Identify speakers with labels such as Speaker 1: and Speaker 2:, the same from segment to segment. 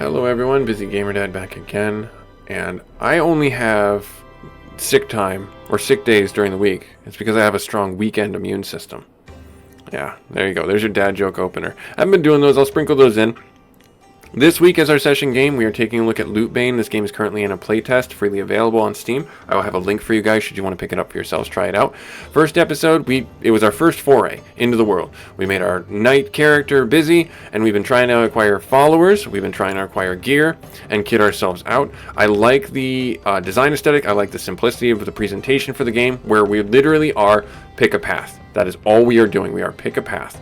Speaker 1: Hello everyone, busygamerdad back again, and I only have sick time, or sick days during the week. It's because I have a strong weekend immune system. Yeah, there you go, there's your dad joke opener. I haven't been doing those, I'll sprinkle those in. This week as our session game, we are taking a look at Lootbane. This game is currently in a playtest, freely available on Steam. I will have a link for you guys should you want to pick it up for yourselves, try it out. First episode, it was our first foray into the world. We made our knight character busy, and we've been trying to acquire followers, we've been trying to acquire gear, and kit ourselves out. I like the design aesthetic, I like the simplicity of the presentation for the game, where we literally are pick a path. That is all we are doing, we are pick a path.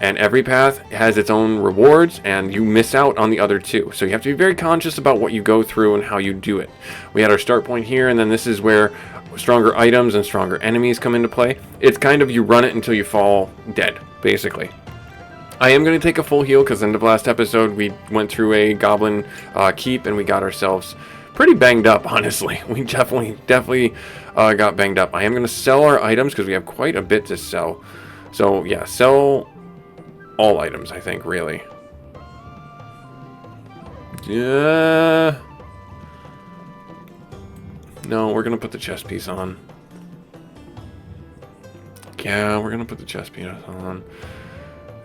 Speaker 1: And every path has its own rewards, and you miss out on the other two. So you have to be very conscious about what you go through and how you do it. We had our start point here, and then this is where stronger items and stronger enemies come into play. It's kind of you run it until you fall dead, basically. I am going to take a full heal, because in the last episode we went through a goblin keep, and we got ourselves pretty banged up, honestly. We definitely got banged up. I am going to sell our items, because we have quite a bit to sell. So yeah, sell all items, I think, really. Yeah. No, we're gonna put the chest piece on. Yeah, we're gonna put the chest piece on.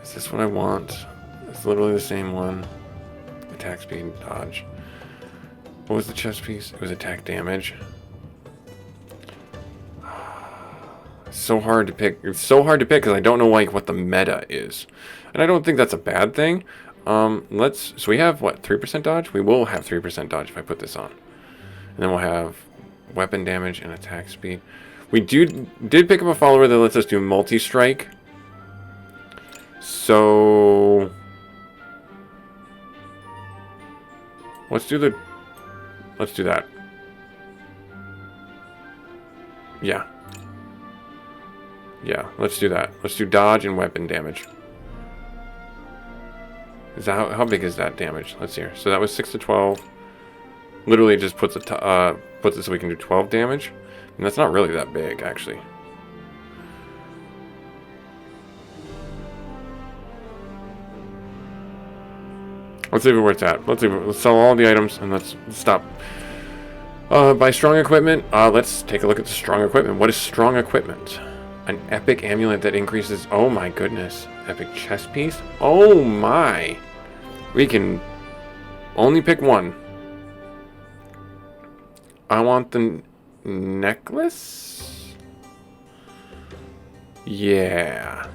Speaker 1: Is this what I want? It's literally the same one. Attack speed, dodge. What was the chest piece? It was attack damage. It's so hard to pick. It's so hard to pick because I don't know what the meta is. And I don't think that's a bad thing. So we have, what, 3% dodge? We will have 3% dodge if I put this on. And then we'll have weapon damage and attack speed. We did pick up a follower that lets us do multi-strike. So let's do that. Yeah. Yeah, let's do that. Let's do dodge and weapon damage. Is that how big is that damage? Let's see here. So that was 6 to 12. Literally just puts it so we can do 12 damage. And that's not really that big, actually. Let's leave it where it's at. Let's sell all the items and let's stop. Buy strong equipment. Let's take a look at the strong equipment. What is strong equipment? An epic amulet that increases... Oh my goodness. Epic chest piece? Oh my. We can only pick one. I want the necklace? Yeah.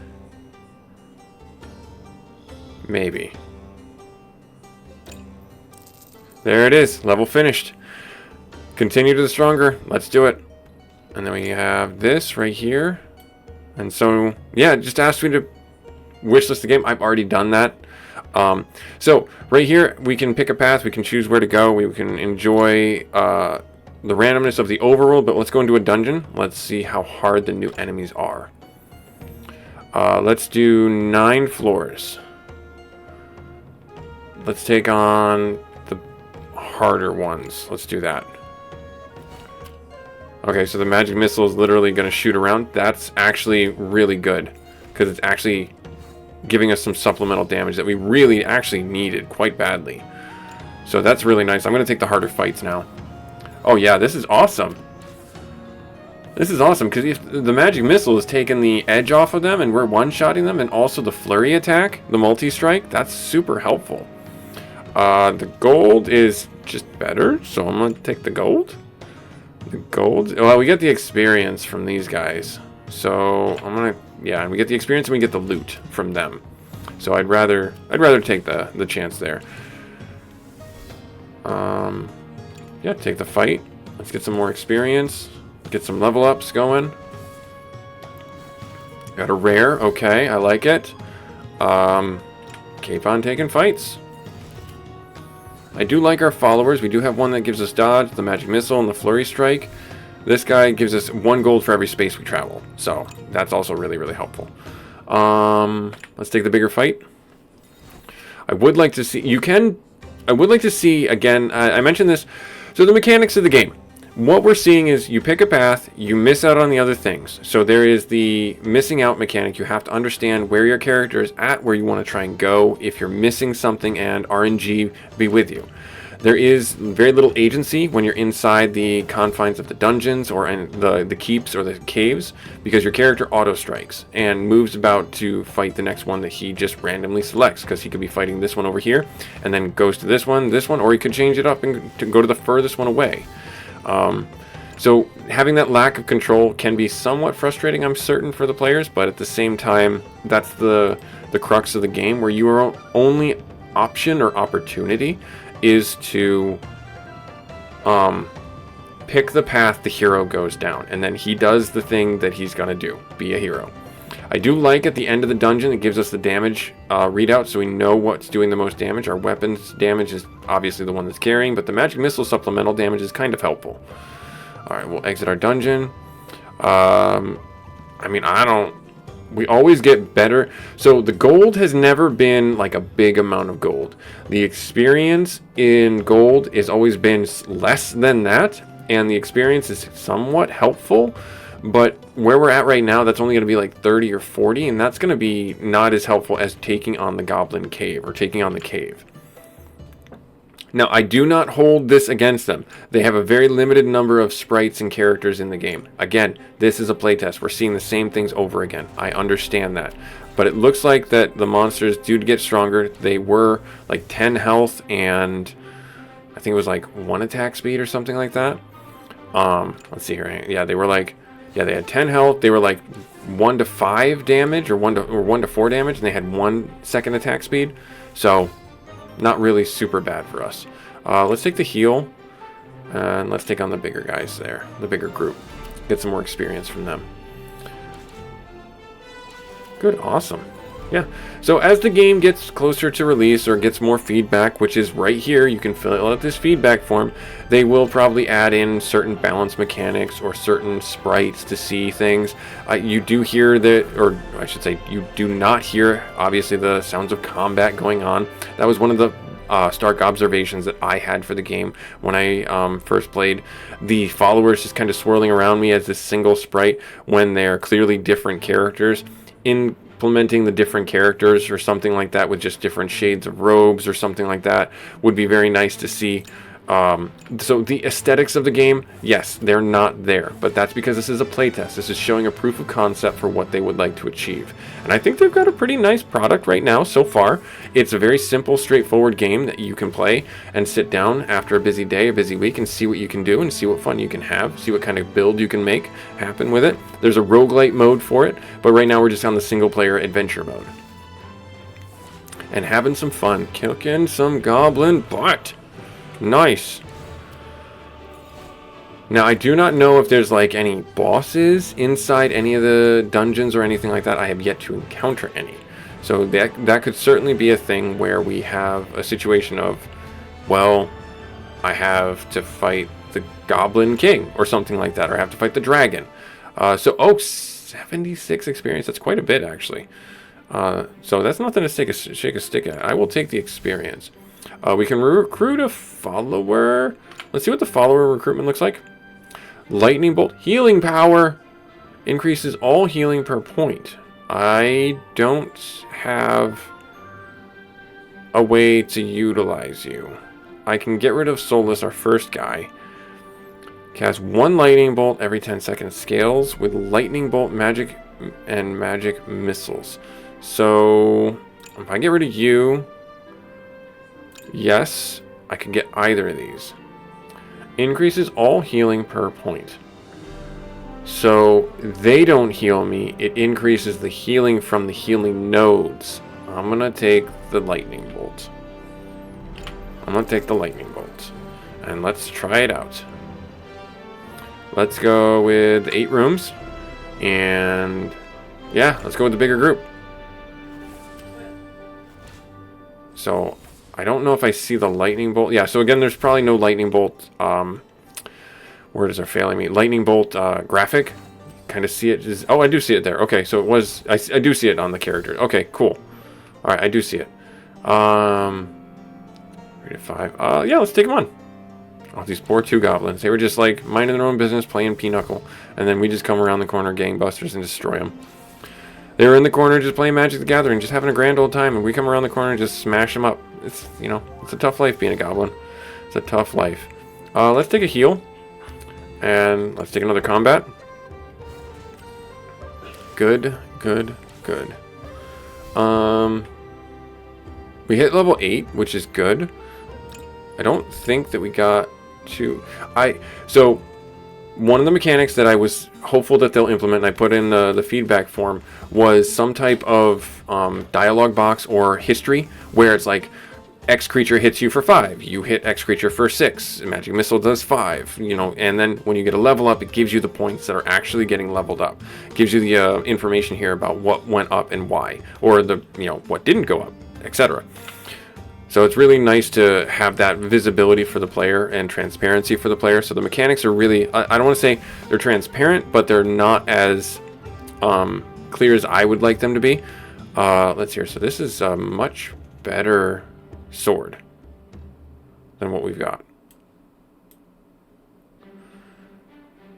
Speaker 1: Maybe. There it is. Level finished. Continue to the stronger. Let's do it. And then we have this right here. And so, yeah, it just asked me to wishlist the game. I've already done that. So, right here, we can pick a path. We can choose where to go. We can enjoy the randomness of the overworld. But let's go into a dungeon. Let's see how hard the new enemies are. Let's do 9 floors. Let's take on the harder ones. Let's do that. Okay, so the magic missile is literally going to shoot around. That's actually really good, because it's actually giving us some supplemental damage that we really actually needed quite badly. So that's really nice. I'm going to take the harder fights now. Oh yeah, this is awesome. This is awesome, because if the magic missile is taking the edge off of them, and we're one-shotting them, and also the flurry attack, the multi-strike, that's super helpful. The gold is just better, so I'm going to take the gold. The gold? Well, we get the experience from these guys. So I'm gonna, yeah, we get the experience and we get the loot from them. So I'd rather take the chance there. Yeah, take the fight. Let's get some more experience. Get some level ups going. Got a rare. Okay, I like it. Keep on taking fights. I do like our followers. We do have one that gives us dodge, the magic missile, and the flurry strike. This guy gives us 1 gold for every space we travel. So that's also really, really helpful. Let's take the bigger fight. I would like to see... I would like to see, again, I mentioned this. So the mechanics of the game. what we're seeing is you pick a path, you miss out on the other things. So there is the missing out mechanic. You have to understand where your character is at, where you want to try and go, if you're missing something, and RNG be with you. There is very little agency when you're inside the confines of the dungeons or in the keeps or the caves, because your character auto strikes and moves about to fight the next one that he just randomly selects, because he could be fighting this one over here and then goes to this one, or he could change it up and to go to the furthest one away. So having that lack of control can be somewhat frustrating, I'm certain, for the players, but at the same time, that's the crux of the game, where your only option or opportunity is to pick the path the hero goes down, and then he does the thing that he's gonna do, be a hero. I do like at the end of the dungeon, it gives us the damage readout, so we know what's doing the most damage. Our weapons damage is obviously the one that's carrying, but the magic missile supplemental damage is kind of helpful. Alright, we'll exit our dungeon. I mean, we always get better. So the gold has never been like a big amount of gold. The experience in gold has always been less than that, and the experience is somewhat helpful, but where we're at right now, that's only going to be like 30 or 40, and that's going to be not as helpful as taking on the goblin cave or taking on the cave. Now, I do not hold this against them. They have a very limited number of sprites and characters in the game. Again, this is a playtest. We're seeing the same things over again. I understand that. But it looks like that the monsters do get stronger. They were like 10 health and I think it was like 1 attack speed or something like that. Let's see here. Yeah, they were like, yeah, they had 10 health. They were like 1 to 5 damage or 1 to 4 damage, and they had 1 second attack speed. So not really super bad for us. Let's take the heal, and let's take on the bigger guys there, the bigger group. Get some more experience from them. Good, awesome. Yeah, so as the game gets closer to release or gets more feedback, which is right here, you can fill out this feedback form, they will probably add in certain balance mechanics or certain sprites to see things. You do hear or I should say, you do not hear, obviously, the sounds of combat going on. That was one of the stark observations that I had for the game when I first played. The followers just kind of swirling around me as this single sprite when they're clearly different characters. Implementing the different characters or something like that with just different shades of robes or something like that would be very nice to see. So the aesthetics of the game, yes, they're not there, but that's because this is a playtest. This is showing a proof of concept for what they would like to achieve. And I think they've got a pretty nice product right now so far. It's a very simple, straightforward game that you can play and sit down after a busy day, a busy week, and see what you can do and see what fun you can have, see what kind of build you can make happen with it. There's a roguelite mode for it, but right now we're just on the single player adventure mode. And having some fun, kicking some goblin butt. Nice. Now, I do not know if there's like any bosses inside any of the dungeons or anything like that. I have yet to encounter any. So that could certainly be a thing where we have a situation of, well, I have to fight the Goblin King or something like that, or I have to fight the dragon. 76 experience. That's quite a bit, actually. So that's nothing to shake a stick at. I will take the experience. We can recruit a follower. Let's see what the follower recruitment looks like. Lightning bolt. Healing power. Increases all healing per point. I don't have a way to utilize you. I can get rid of Solus, our first guy. Cast 1 lightning bolt every 10 seconds. Scales with lightning bolt, magic, and magic missiles. So if I get rid of you... Yes, I can get either of these. Increases all healing per point. So they don't heal me. It increases the healing from the healing nodes. I'm going to take the lightning bolt. And let's try it out. Let's go with 8 rooms. And yeah, let's go with the bigger group. So I don't know if I see the lightning bolt. Yeah, so again, there's probably no lightning bolt. Words are failing me. Lightning bolt graphic. Kind of see it. Oh, I do see it there. Okay, so it was... I do see it on the character. Okay, cool. Alright, I do see it. 3 to 5. Yeah, let's take him on. Oh, these poor 2 goblins. They were just like minding their own business, playing pinochle. And then we just come around the corner, gangbusters, and destroy them. They were in the corner just playing Magic the Gathering, just having a grand old time. And we come around the corner and just smash them up. It's, you know, it's a tough life being a goblin. It's a tough life. Let's take a heal. And let's take another combat. Good, good, good. We hit level 8, which is good. I don't think that we got to... So, one of the mechanics that I was hopeful that they'll implement, and I put in the feedback form, was some type of dialogue box or history, where it's like, X creature hits you for 5, you hit X creature for 6, Magic Missile does 5, you know, and then when you get a level up, it gives you the points that are actually getting leveled up. It gives you the information here about what went up and why, or the, you know, what didn't go up, etc. So it's really nice to have that visibility for the player and transparency for the player. So the mechanics are really, I don't want to say they're transparent, but they're not as clear as I would like them to be. Let's hear. So this is a much better sword than what we've got.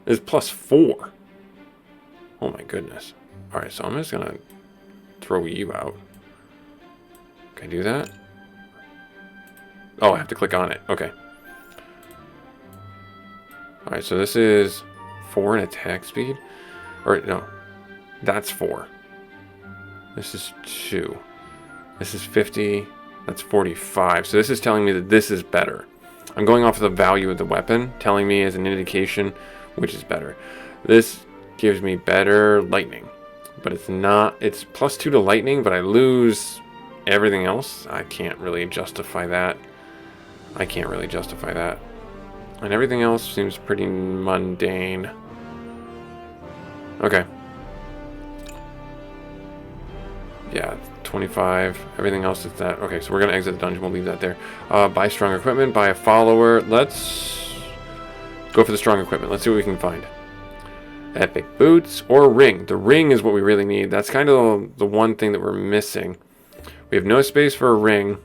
Speaker 1: It's +4. Oh my goodness. Alright, so I'm just gonna throw you out. Can I do that? Oh, I have to click on it. Okay. Alright, so this is 4 in attack speed. Or, no. That's 4. This is 2. This is 50. That's 45. So this is telling me that this is better. I'm going off of the value of the weapon, telling me as an indication which is better. This gives me better lightning. But it's not... It's +2 to lightning, but I lose everything else. I can't really justify that. I can't really justify that. And everything else seems pretty mundane. Okay. Yeah, 25. Everything else is that. Okay, so we're going to exit the dungeon. We'll leave that there. Buy strong equipment. Buy a follower. Let's go for the strong equipment. Let's see what we can find. Epic boots or ring. The ring is what we really need. That's kind of the one thing that we're missing. We have no space for a ring.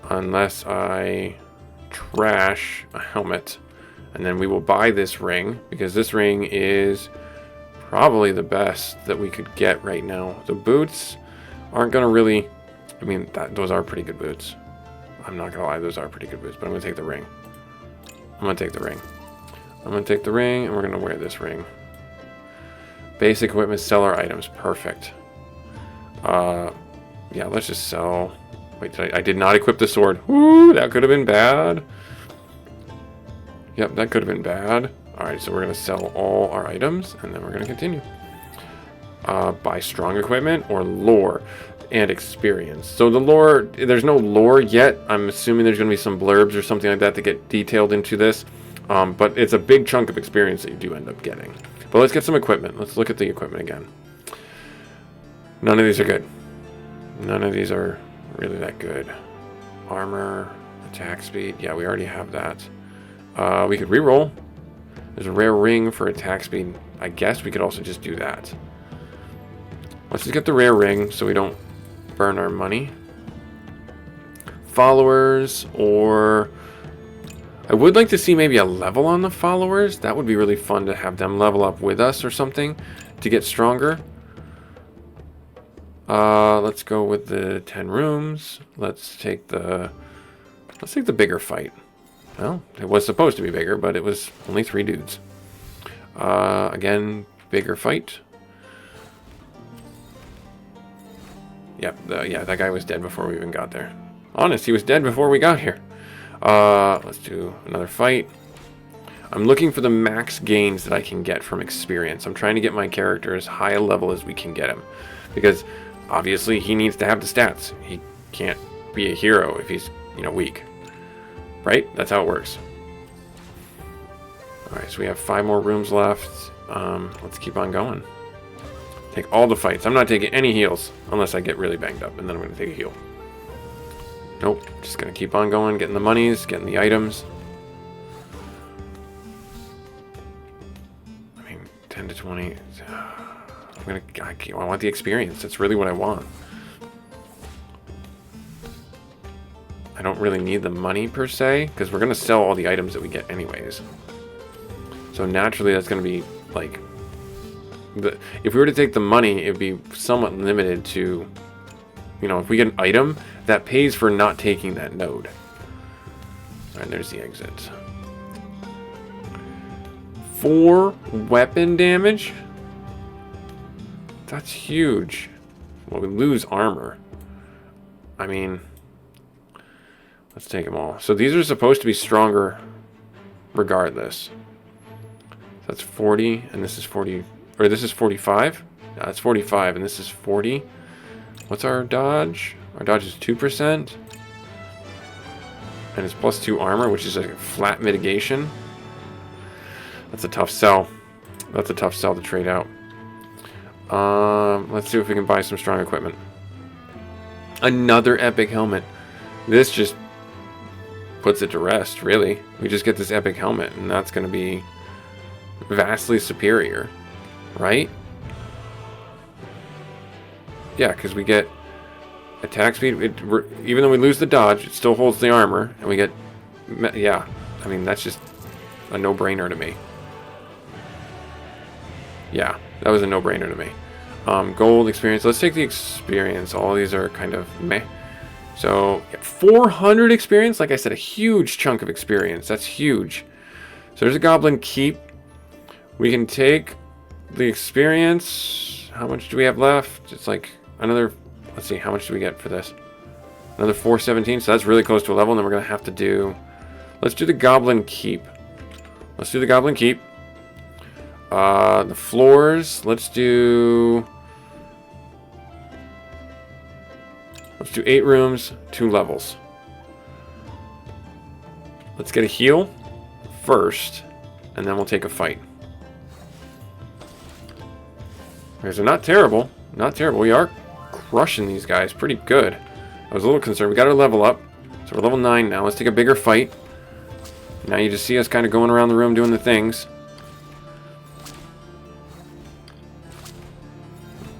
Speaker 1: Unless I trash a helmet. And then we will buy this ring. Because this ring is probably the best that we could get right now. The boots aren't going to really... I mean, those are pretty good boots. I'm not going to lie, those are pretty good boots. But I'm going to take the ring. I'm going to take the ring. I'm going to take the ring, and we're going to wear this ring. Basic equipment, sell our items. Perfect. Yeah, let's just sell... Wait, I did not equip the sword. Woo, that could have been bad. Yep, that could have been bad. Alright, so we're going to sell all our items, and then we're going to continue. Buy strong equipment or lore and experience. So the lore, there's no lore yet. I'm assuming there's going to be some blurbs or something like that that get detailed into this. But it's a big chunk of experience that you do end up getting. But let's get some equipment. Let's look at the equipment again. None of these are good. None of these are really that good. Armor, attack speed. Yeah, we already have that. We could reroll. There's a rare ring for attack speed. I guess we could also just do that. Let's just get the rare ring so we don't burn our money. Followers, or... I would like to see maybe a level on the followers. That would be really fun to have them level up with us or something to get stronger. Let's go with the 10 rooms. Let's take the bigger fight. Well, it was supposed to be bigger, but it was only 3 dudes. Again, bigger fight. Yep, yeah, that guy was dead before we even got there. Honest, he was dead before we got here. Let's do another fight. I'm looking for the max gains that I can get from experience. I'm trying to get my character as high a level as we can get him. Because, obviously, he needs to have the stats. He can't be a hero if he's, you know, weak. Right? That's how it works. Alright, so we have 5 more rooms left. Let's keep on going. Take all the fights. I'm not taking any heals unless I get really banged up, and then I'm going to take a heal. Nope. Just going to keep on going, getting the monies, getting the items. I mean, 10 to 20. I want the experience. That's really what I want. I don't really need the money per se, because we're going to sell all the items that we get anyways. So naturally that's going to be like, if we were to take the money, it would be somewhat limited to, you know, if we get an item that pays for not taking that node. Alright, there's the exit. 4 weapon damage? That's huge. Well, we lose armor. I mean, let's take them all. So these are supposed to be stronger regardless. That's 40, and this is 40, or this is 45? No, it's 45, and this is 40. What's our dodge? Our dodge is 2%. And it's +2 armor, which is a flat mitigation. That's a tough sell. That's a tough sell to trade out. Let's see if we can buy some strong equipment. Another epic helmet. This just puts it to rest, really. We just get this epic helmet, and that's going to be vastly superior, right? Yeah, because we get attack speed. Even though we lose the dodge, it still holds the armor, and we get... Yeah, I mean, that's just a no-brainer to me. Yeah, that was a no-brainer to me. Gold, experience. Let's take the experience. All these are kind of meh. So, 400 experience. Like I said, a huge chunk of experience. That's huge. So there's a goblin keep. We can take the experience. How much do we have left? It's like another... Let's see, how much do we get for this? Another 417. So that's really close to a level. And then we're going to have to do... Let's do the goblin keep. Let's do the goblin keep. The floors, let's do 8 rooms, 2 levels. Let's get a heal first, and then we'll take a fight. Okay, so not terrible, not terrible. We are crushing these guys pretty good. I was a little concerned. We got our level up, so we're level 9 now. Let's take a bigger fight. Now you just see us kind of going around the room doing the things.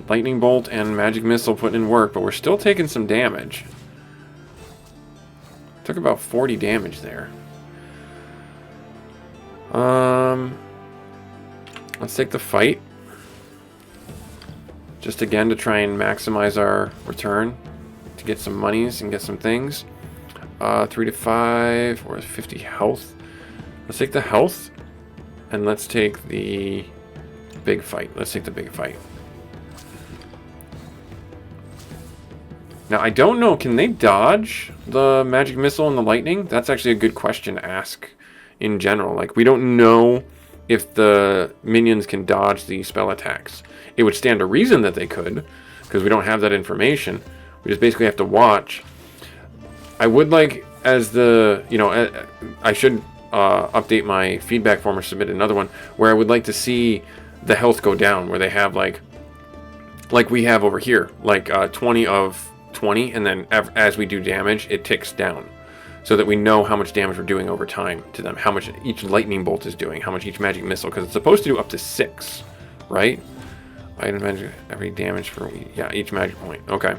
Speaker 1: Lightning bolt and magic missile putting in work, but we're still taking some damage. Took about 40 damage there. Let's take the fight. Just again to try and maximize our return. To get some monies and get some things. 3 to 5 or 50 health. Let's take the health. And let's take the big fight. Let's take the big fight. Now, I don't know, can they dodge the magic missile and the lightning? That's actually a good question to ask in general. Like, we don't know if the minions can dodge the spell attacks. It would stand to reason that they could, because we don't have that information. We just basically have to watch. I would like, as the, you know, I should update my feedback form or submit another one, where I would like to see the health go down, where they have, like we have over here, like 20 of 20, and then as we do damage, it ticks down, so that we know how much damage we're doing over time to them, how much each lightning bolt is doing, how much each magic missile, because it's supposed to do up to 6, right? Item magic, every damage for, yeah, each magic point. Okay.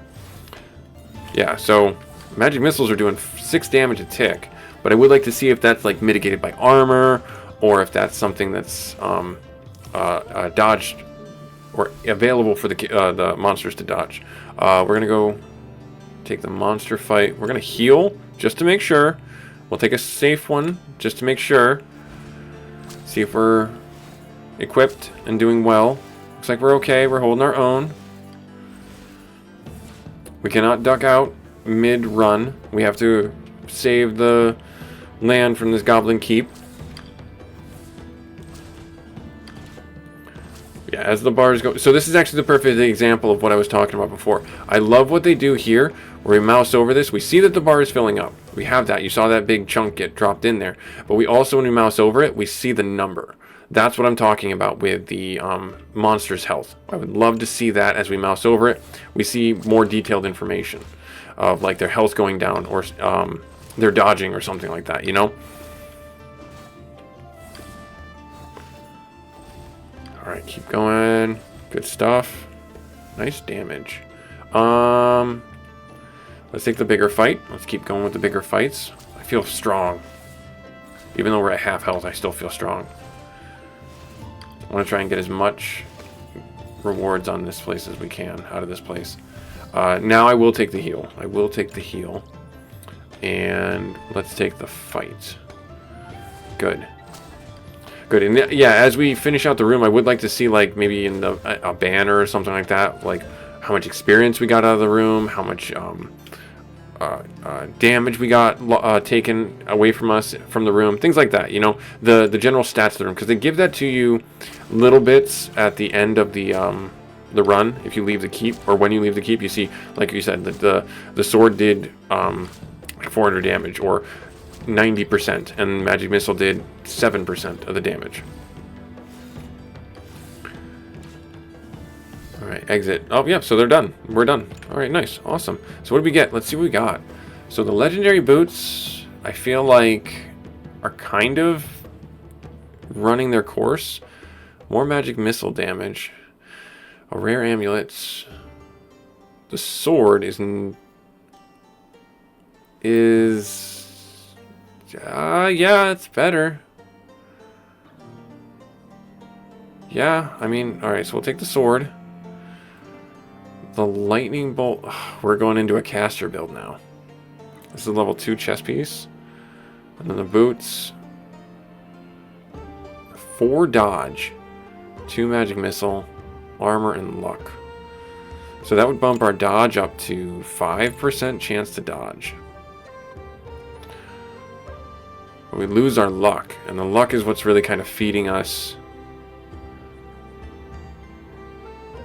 Speaker 1: Yeah, so magic missiles are doing 6 damage a tick, but I would like to see if that's like mitigated by armor, or if that's something that's dodged or available for the monsters to dodge. We're gonna go take the monster fight. We're gonna heal just to make sure. We'll take a safe one just to make sure. See if we're equipped and doing well. Looks like we're okay. We're holding our own. We cannot duck out mid-run. We have to save the land from this goblin keep. Yeah, as the bars go... So this is actually the perfect example of what I was talking about before. I love what they do here, where we mouse over this. We see that the bar is filling up. We have that. You saw that big chunk get dropped in there. But we also, when we mouse over it, we see the number. That's what I'm talking about with the monster's health. I would love to see that as we mouse over it. We see more detailed information of like their health going down, or they're dodging or something like that, you know? Alright, keep going. Good stuff. Nice damage. Let's take the bigger fight. Let's keep going with the bigger fights. I feel strong. Even though we're at half health, I still feel strong. I want to try and get as much rewards on this place as we can out of this place. Now I will take the heal. I will take the heal. And let's take the fight. Good. Good. And yeah, as we finish out the room, I would like to see, like, maybe in the a banner or something like that, like how much experience we got out of the room, how much damage we got taken away from us from the room, things like that. You know, the general stats of the room, because they give that to you little bits at the end of the run. If you leave the keep, or when you leave the keep, you see, like you said, that the sword did 400 damage, or 90%, and magic missile did 7% of the damage. All right, exit. Oh yeah, so they're done. We're done. All right, nice, awesome. So what did we get? Let's see what we got. So the legendary boots, I feel like, are kind of running their course. More magic missile damage. A rare amulet. The sword is yeah, it's better. Yeah, I mean, all right, so we'll take the sword. The lightning bolt. We're going into a caster build now. This is a level 2 chest piece. And then the boots. 4 dodge. 2 magic missile. Armor and luck. So that would bump our dodge up to 5% chance to dodge. But we lose our luck. And the luck is what's really kind of feeding us.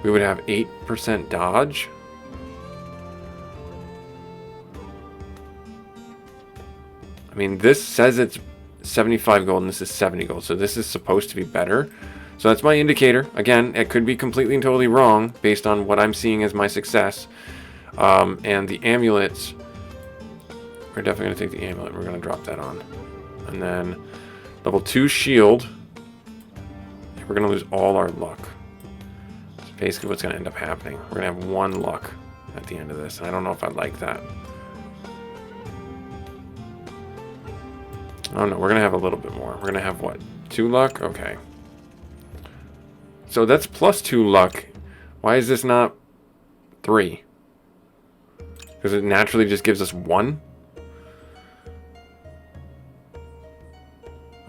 Speaker 1: We would have 8% dodge. I mean, this says it's 75 gold and this is 70 gold. So this is supposed to be better. So that's my indicator. Again, it could be completely and totally wrong based on what I'm seeing as my success. And the amulets, we're definitely going to take the amulet. We're going to drop that on. And then level 2 shield. We're going to lose all our luck. That's basically what's going to end up happening. We're going to have 1 luck at the end of this. And I don't know if I like that. Oh no, we're going to have a little bit more. We're going to have what? 2 luck? Okay. So that's plus 2 luck. Why is this not 3? Because it naturally just gives us 1?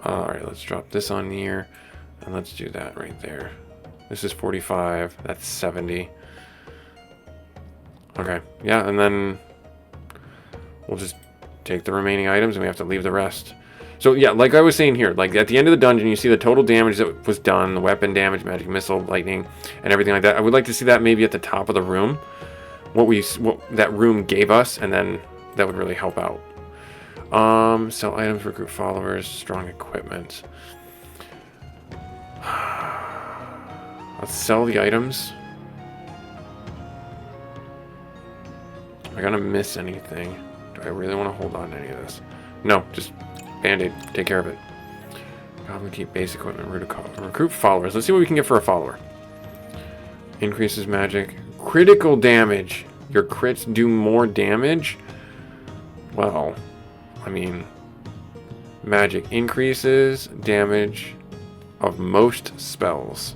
Speaker 1: Alright, let's drop this on here. And let's do that right there. This is 45. That's 70. Okay, yeah, and then we'll just take the remaining items and we have to leave the rest. So yeah, like I was saying here, like at the end of the dungeon, you see the total damage that was done, the weapon damage, magic missile, lightning, and everything like that. I would like to see that maybe at the top of the room, what that room gave us, and then that would really help out. Sell items, recruit followers, strong equipment. Let's sell the items. Am I gonna miss anything? Do I really want to hold on to any of this? No, just Band-Aid. Take care of it. Goblin keep base equipment. Recruit followers. Let's see what we can get for a follower. Increases magic. Critical damage. Your crits do more damage? Well, I mean, magic increases damage of most spells.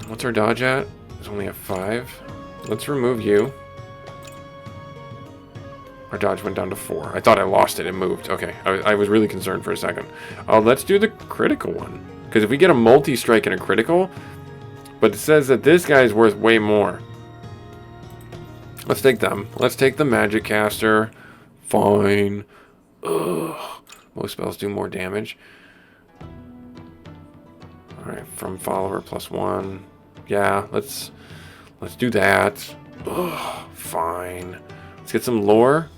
Speaker 1: What's our dodge at? It's only at 5. Let's remove you. Our dodge went down to 4. I thought I lost it. It moved. Okay. I was really concerned for a second. Let's do the critical one. Because if we get a multi-strike and a critical, but it says that this guy is worth way more. Let's take them. Let's take the magic caster. Fine. Ugh. Most spells do more damage. Alright, from follower +1. Yeah, let's do that. Ugh, fine. Let's get some lore.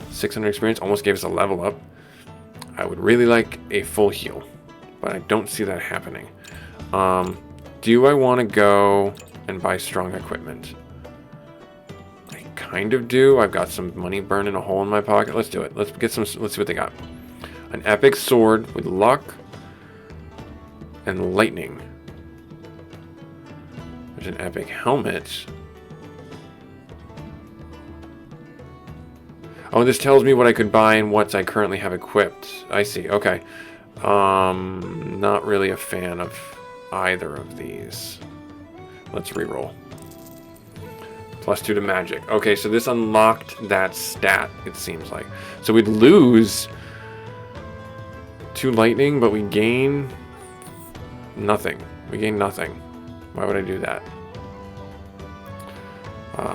Speaker 1: 600 experience. Almost gave us a level up. I would really like a full heal, but I don't see that happening. Do I want to go and buy strong equipment? I kind of do. I've got some money burning a hole in my pocket. Let's do it. Let's get some. Let's see what they got. An epic sword with luck and lightning. There's an epic helmet Oh, this tells me what I could buy and what I currently have equipped. I see. Okay. Not really a fan of either of these. Let's reroll. +2 to magic. Okay, so this unlocked that stat, it seems like. So we'd lose 2 lightning, but we gain nothing. We gain nothing. Why would I do that?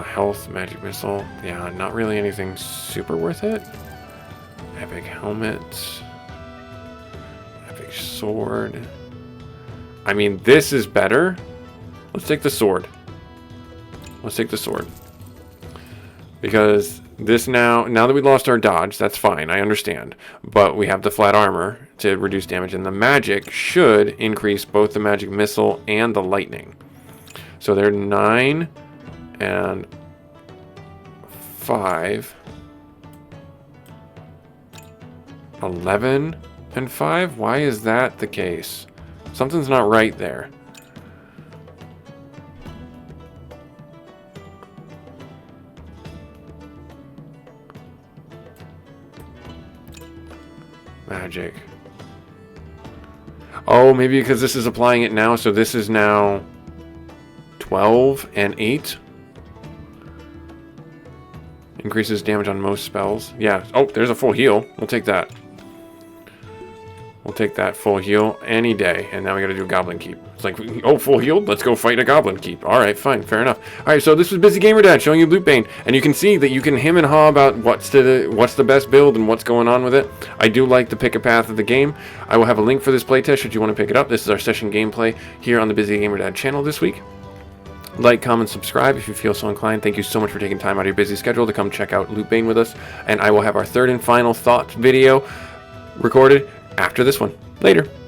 Speaker 1: Health, magic missile. Yeah, not really anything super worth it. Epic helmet. Epic sword. I mean, this is better. Let's take the sword. Let's take the sword. Because this now that we lost our dodge, that's fine, I understand. But we have the flat armor to reduce damage, and the magic should increase both the magic missile and the lightning. So they're 9 and 5. 11 and 5? Why is that the case? Something's not right there. Magic. Oh, maybe because this is applying it now, so this is now 12 and 8. Increases damage on most spells. Yeah. Oh, there's a full heal. We'll take that. We'll take that full heal any day. And now we gotta do a goblin keep. It's like, oh, full healed? Let's go fight a goblin keep. Alright, fine, fair enough. Alright, so this was busygamerdad showing you Lootbane. And you can see that you can hem and haw about what's the best build and what's going on with it. I do like the pick a path of the game. I will have a link for this playtest should you want to pick it up. This is our session gameplay here on the busygamerdad channel this week. Like, comment, subscribe if you feel so inclined. Thank you so much for taking time out of your busy schedule to come check out Lootbane with us. And I will have our third and final thoughts video recorded after this one. Later.